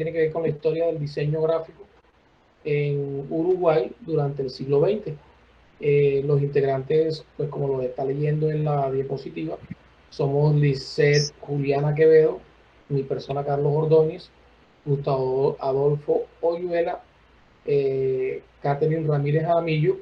tiene que ver con la historia del diseño gráfico en Uruguay durante el siglo XX. Los integrantes, pues como lo está leyendo en la diapositiva, somos Lisset Juliana Quevedo, mi persona Carlos Ordóñez, Gustavo Adolfo Oyuela, Catherine Ramírez Jaramillo,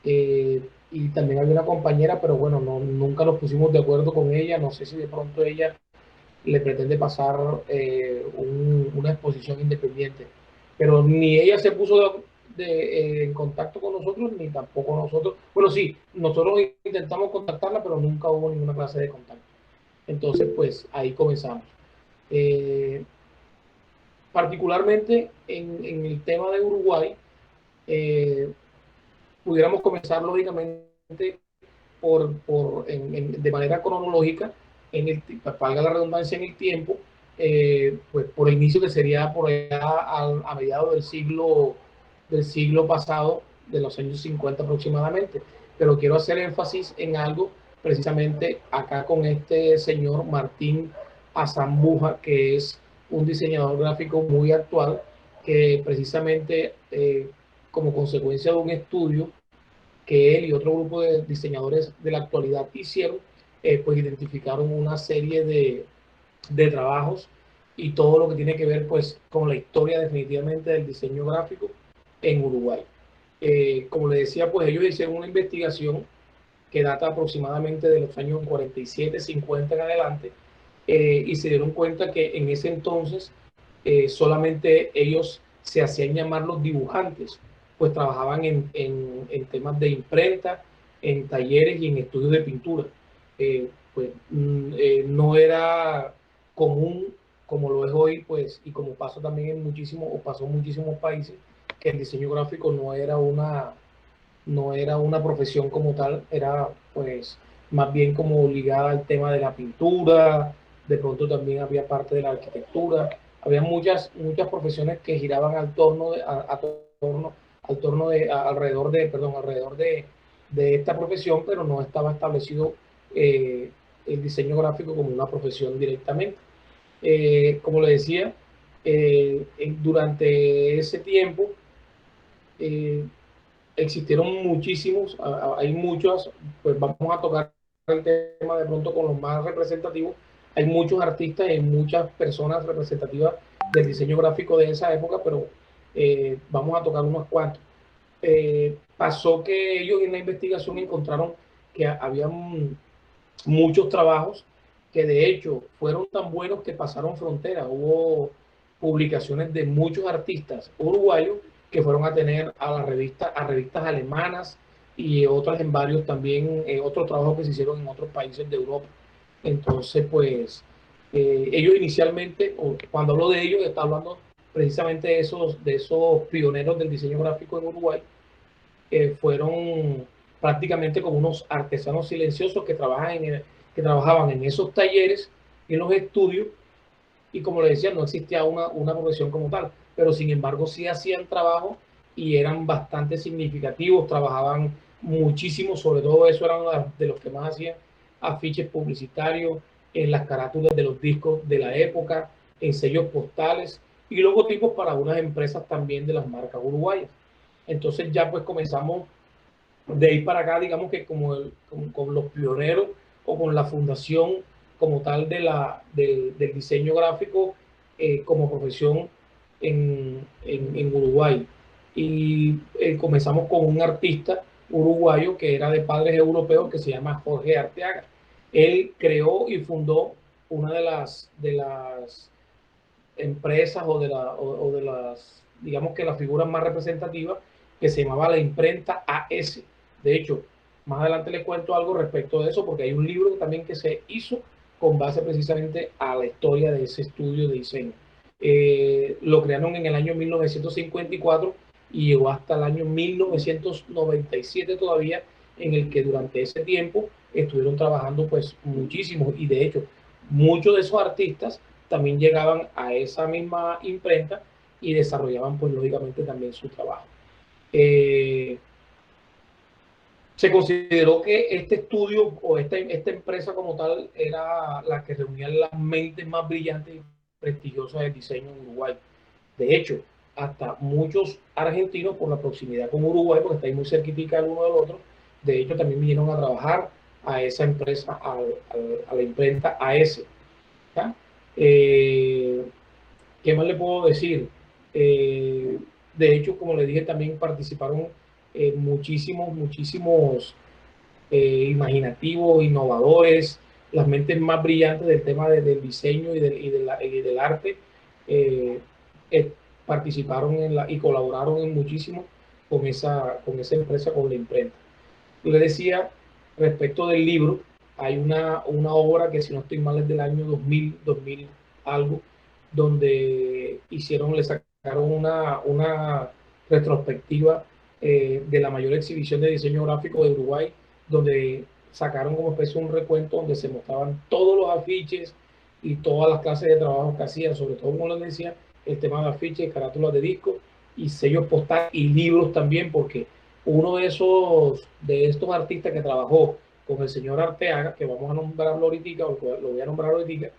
y también había una compañera, pero bueno, no, nunca nos pusimos de acuerdo con ella, no sé si de pronto ella le pretende pasar una exposición independiente, pero ni ella se puso en contacto con nosotros, ni tampoco nosotros. Bueno, sí, nosotros intentamos contactarla, pero nunca hubo ninguna clase de contacto. Entonces, pues ahí comenzamos. Eh, Particularmente en el tema de Uruguay, eh, pudiéramos comenzar lógicamente de manera cronológica, valga la redundancia, en el tiempo, pues por el inicio que sería por allá a mediados del siglo pasado, de los años 50 aproximadamente. Pero quiero hacer énfasis en algo precisamente acá con este señor Martín Azambuja, que es un diseñador gráfico muy actual, que precisamente como consecuencia de un estudio que él y otro grupo de diseñadores de la actualidad hicieron, pues identificaron una serie de trabajos y todo lo que tiene que ver pues con la historia definitivamente del diseño gráfico en Uruguay. Como le decía, pues ellos hicieron una investigación que data aproximadamente de los años 47, 50 en adelante, y se dieron cuenta que en ese entonces solamente ellos se hacían llamar los dibujantes, pues trabajaban en temas de imprenta, en talleres y en estudios de pintura. No era común como lo es hoy, pues, y como pasó también en muchísimos, o pasó en muchísimos países, que el diseño gráfico no era una profesión como tal, era pues más bien como ligada al tema de la pintura, de pronto también había parte de la arquitectura, había muchas profesiones que giraban alrededor de esta profesión, pero no estaba establecido eh, el diseño gráfico como una profesión directamente. Como le decía, durante ese tiempo, eh, existieron muchísimos, hay muchos, pues vamos a tocar el tema de pronto con los más representativos. Hay muchos artistas y muchas personas representativas del diseño gráfico de esa época, pero vamos a tocar unos cuantos. Pasó que ellos en la investigación encontraron que había muchos trabajos que de hecho fueron tan buenos que pasaron fronteras. Hubo publicaciones de muchos artistas uruguayos que fueron a tener a revistas alemanas y otras en varios también, otros trabajos que se hicieron en otros países de Europa. Entonces, pues, ellos inicialmente, o cuando hablo de ellos, está hablando precisamente de esos pioneros del diseño gráfico en Uruguay, fueron prácticamente como unos artesanos silenciosos que trabajaban en esos talleres, en los estudios, y como le decía, no existía una profesión como tal, pero sin embargo sí hacían trabajo y eran bastante significativos, trabajaban muchísimo, sobre todo eso eran de los que más hacían afiches publicitarios, en las carátulas de los discos de la época, en sellos postales y logotipos para unas empresas también de las marcas uruguayas. Entonces ya pues comenzamos de ahí para acá, digamos que con los pioneros o con la fundación como tal del diseño gráfico como profesión en Uruguay. Y comenzamos con un artista uruguayo que era de padres europeos que se llama Jorge Arteaga. Él creó y fundó una de las empresas o de las, digamos que las figuras más representativas, que se llamaba la imprenta AS. De hecho, más adelante les cuento algo respecto de eso, porque hay un libro también que se hizo con base precisamente a la historia de ese estudio de diseño. Lo crearon en el año 1954 y llegó hasta el año 1997 todavía, en el que durante ese tiempo estuvieron trabajando pues muchísimo, y de hecho muchos de esos artistas también llegaban a esa misma imprenta y desarrollaban pues lógicamente también su trabajo. Eh, Se consideró que este estudio o esta empresa como tal era la que reunía las mentes más brillantes y prestigiosas del diseño en Uruguay. De hecho, hasta muchos argentinos, por la proximidad con Uruguay, porque está ahí muy cerquita el uno del otro, de hecho también vinieron a trabajar a esa empresa, a la imprenta AS. ¿Ya? Eh, ¿Qué más le puedo decir? Eh, de hecho, como le dije, también participaron muchísimos imaginativos, innovadores, las mentes más brillantes del tema del diseño y del arte, eh, eh, participaron y colaboraron en muchísimo con esa empresa, con la imprenta. Le decía, respecto del libro, hay una obra que si no estoy mal es del año 2000 algo, donde le sacaron una retrospectiva de la mayor exhibición de diseño gráfico de Uruguay, donde sacaron como especie un recuento donde se mostraban todos los afiches y todas las clases de trabajo que hacían, sobre todo, como les decía, el tema de afiches, carátulas de disco y sellos postales y libros también, porque uno de estos artistas que trabajó con el señor Arteaga, que vamos a nombrarlo ahorita, o lo voy a nombrar ahorita,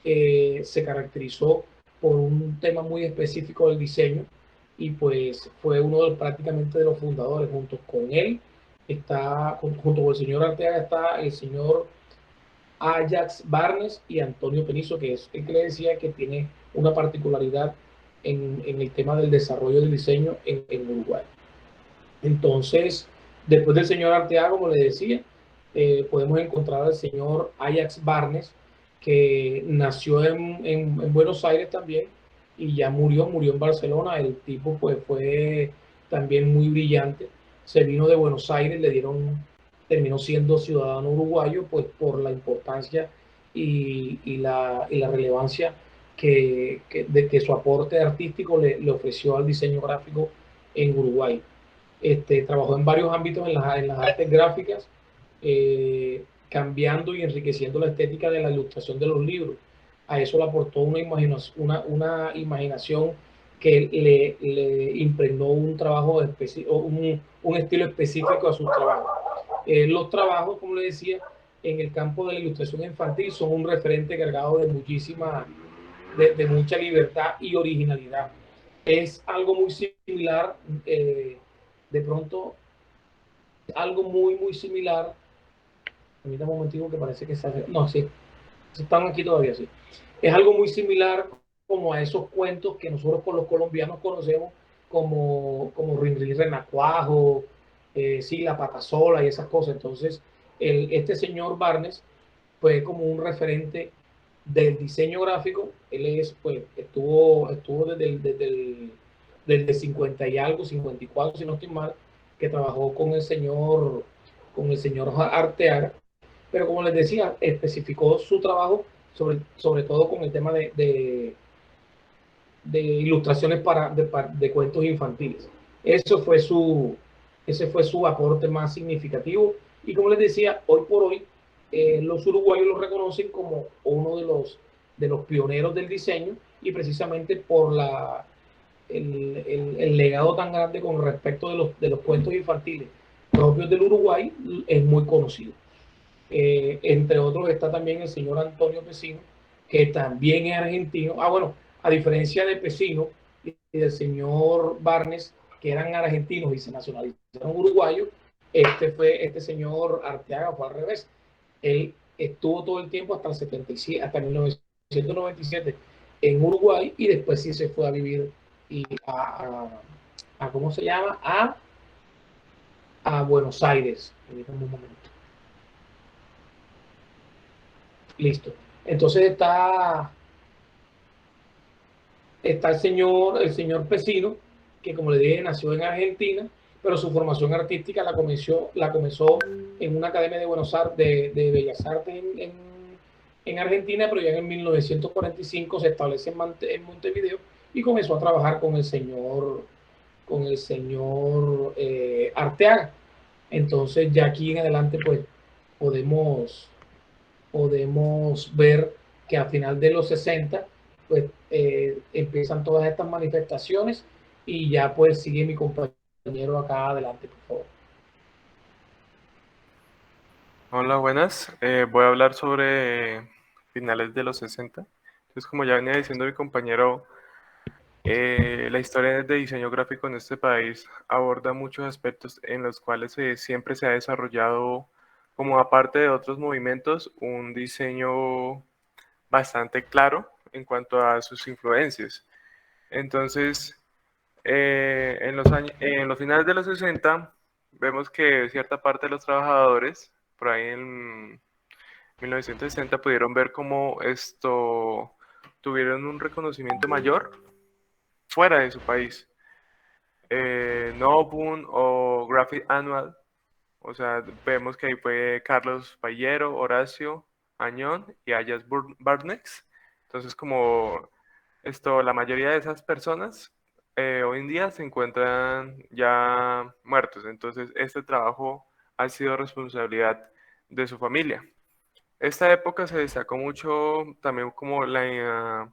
se caracterizó por un tema muy específico del diseño y pues fue uno prácticamente de los fundadores. Junto con él junto con el señor Arteaga está el señor Ajax Barnes y Antonio Penizo, que es el que le decía que tiene una particularidad en el tema del desarrollo del diseño en Uruguay. Entonces, después del señor Arteaga, como le decía, podemos encontrar al señor Ajax Barnes, que nació en Buenos Aires también y ya murió en Barcelona. El tipo pues fue también muy brillante. Se vino de Buenos Aires, terminó siendo ciudadano uruguayo pues por la importancia y la relevancia que su aporte artístico le ofreció al diseño gráfico en Uruguay. Trabajó en varios ámbitos en las artes gráficas, cambiando y enriqueciendo la estética de la ilustración de los libros. A eso le aportó una imaginación que le impregnó un trabajo un estilo específico a sus trabajos. Los trabajos, como le decía, en el campo de la ilustración infantil son un referente cargado de mucha libertad y originalidad. Es algo muy similar, de pronto, algo muy similar. Permítame un momentito que parece que está. No, sí, están aquí todavía, sí. Es algo muy similar como a esos cuentos que nosotros con los colombianos conocemos como Rinrin Renacuajo, sí, la patasola y esas cosas. Entonces, este señor Barnes fue como un referente del diseño gráfico. Él pues, estuvo desde el 50 y algo, 54, si no estoy mal, que trabajó con el señor Arteaga, pero como les decía, especificó su trabajo sobre todo con el tema de ilustraciones de cuentos infantiles. Eso fue ese fue su aporte más significativo. Y como les decía, hoy por hoy, los uruguayos lo reconocen como uno de los pioneros del diseño y precisamente por el legado tan grande con respecto de los cuentos infantiles propios del Uruguay es muy conocido. Entre otros está también el señor Antonio Pesino, que también es argentino. Ah, bueno, a diferencia de Pesino y del señor Barnes, que eran argentinos y se nacionalizaron uruguayos, este señor Arteaga fue al revés. Él estuvo todo el tiempo hasta el 77, hasta 1997 en Uruguay y después sí se fue a vivir y ¿cómo se llama? A Buenos Aires. Un momento. Listo. Entonces está el señor Pesino, que como le dije, nació en Argentina, pero su formación artística la comenzó en una academia de Buenos Aires, de Bellas Artes en Argentina, pero ya en 1945 se establece en Montevideo y comenzó a trabajar con el señor Arteaga. Entonces ya aquí en adelante pues podemos podemos ver que a final de los 60 pues empiezan todas estas manifestaciones y ya pues sigue mi compañero acá adelante, por favor. Hola, buenas. Voy a hablar sobre finales de los 60. Entonces, como ya venía diciendo mi compañero, La historia de diseño gráfico en este país aborda muchos aspectos en los cuales siempre se ha desarrollado, como aparte de otros movimientos, un diseño bastante claro en cuanto a sus influencias. Entonces, en los finales de los 60, vemos que cierta parte de los trabajadores, por ahí en 1960, pudieron ver cómo esto tuvieron un reconocimiento mayor fuera de su país. Nobun o Graphic Annual, o sea, vemos que ahí fue Carlos Payero, Horacio Añón y Ayas Barnex. Entonces, como la mayoría de esas personas hoy en día se encuentran ya muertos. Entonces, este trabajo ha sido responsabilidad de su familia. Esta época se destacó mucho también como la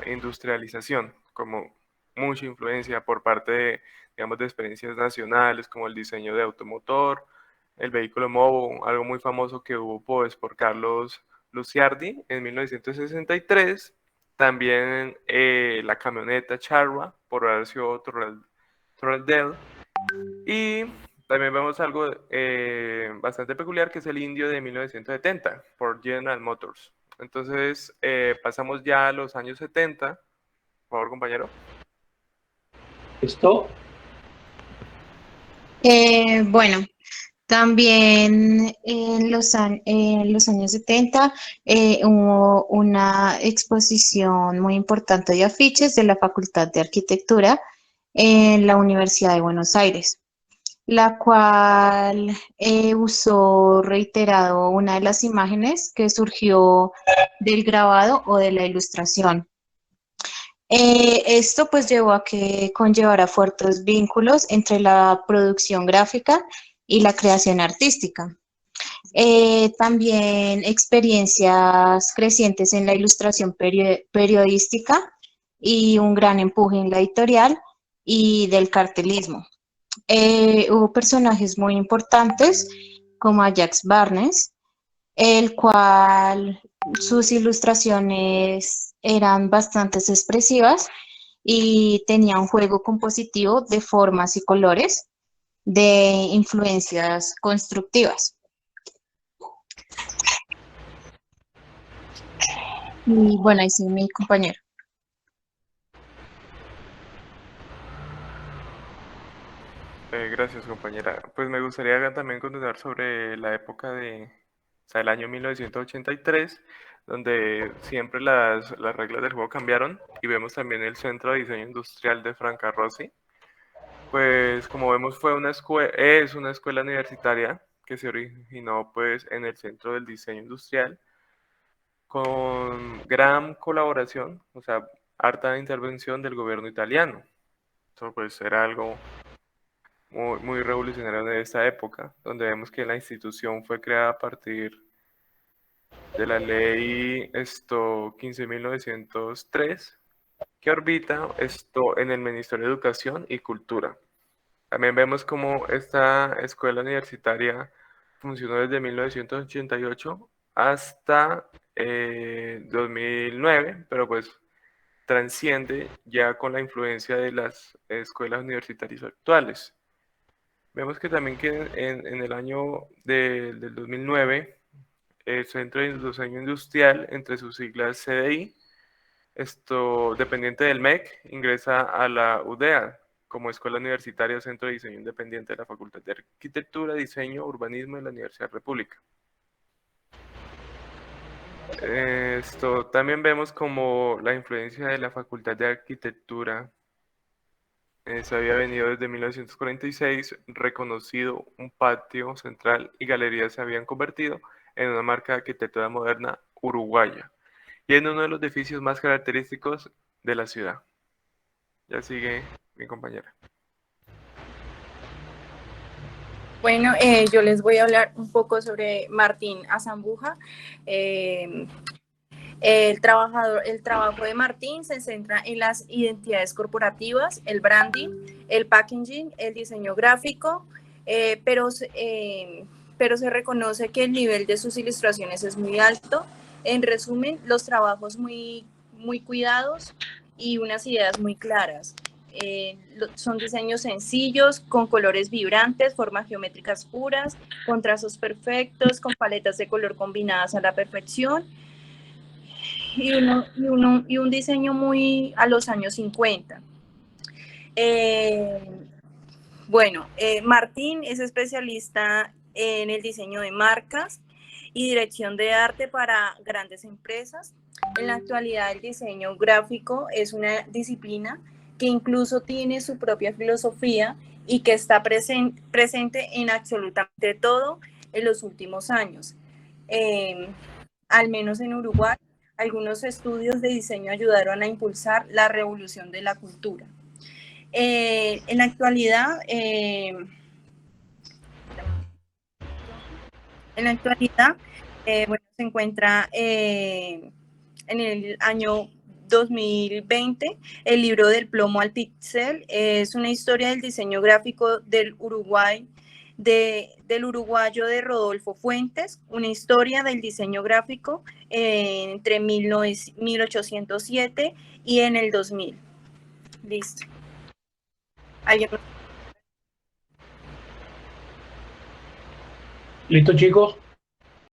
industrialización, como mucha influencia por parte de, digamos, de experiencias nacionales como el diseño de automotor, el vehículo Movo, algo muy famoso que hubo pues por Carlos Luciardi en 1963, también la camioneta Charwa por Horacio Torraldell, y también vemos algo bastante peculiar que es el Indio de 1970 por General Motors. Entonces, pasamos ya a los años 70. Por favor, compañero. Esto, Bueno, también en los años 70 hubo una exposición muy importante de afiches de la Facultad de Arquitectura en la Universidad de Buenos Aires, la cual usó reiterado una de las imágenes que surgió del grabado o de la ilustración. Esto pues llevó a que conllevara fuertes vínculos entre la producción gráfica y la creación artística. También experiencias crecientes en la ilustración periodística y un gran empuje en la editorial y del cartelismo. Hubo personajes muy importantes como Ajax Barnes, el cual sus ilustraciones eran bastante expresivas y tenía un juego compositivo de formas y colores de influencias constructivas. Y bueno, ahí sí, mi compañero. Gracias, compañera. Pues me gustaría también continuar sobre la época o sea, el año 1983, donde siempre las reglas del juego cambiaron y vemos también el Centro de Diseño Industrial de Franca Rossi. Pues como vemos es una escuela universitaria que se originó pues en el Centro del Diseño Industrial con gran colaboración, o sea, harta intervención del gobierno italiano. Eso pues era algo muy revolucionario de esta época, donde vemos que la institución fue creada a partir de la ley 15.903, que orbita en el Ministerio de Educación y Cultura. También vemos cómo esta escuela universitaria funcionó desde 1988 hasta 2009, pero pues transciende ya con la influencia de las escuelas universitarias actuales. Vemos que también que en el año del 2009, el Centro de Diseño Industrial, entre sus siglas CDI, dependiente del MEC, ingresa a la UDEA como Escuela Universitaria o Centro de Diseño Independiente de la Facultad de Arquitectura, Diseño, Urbanismo de la Universidad República. También vemos como la influencia de la Facultad de Arquitectura se había venido desde 1946, reconocido un patio central y galerías se habían convertido en una marca de arquitectura moderna uruguaya y en uno de los edificios más característicos de la ciudad. Ya sigue mi compañera. Bueno, yo les voy a hablar un poco sobre Martín Azambuja. El trabajo de Martín se centra en las identidades corporativas, el branding, el packaging, el diseño gráfico, pero se reconoce que el nivel de sus ilustraciones es muy alto. En resumen, los trabajos muy cuidados y unas ideas muy claras. Son diseños sencillos, con colores vibrantes, formas geométricas puras, con trazos perfectos, con paletas de color combinadas a la perfección y un diseño muy a los años 50. Martín es especialista en el diseño de marcas y dirección de arte para grandes empresas. En la actualidad, el diseño gráfico es una disciplina que incluso tiene su propia filosofía y que está presente en absolutamente todo en los últimos años. Al menos en Uruguay, algunos estudios de diseño ayudaron a impulsar la revolución de la cultura. En la actualidad, se encuentra en el año 2020 el libro Del plomo al pixel. Es una historia del diseño gráfico del Uruguay, del uruguayo de Rodolfo Fuentes, una historia del diseño gráfico entre 1807 y en el 2000. Listo. Listo, chicos.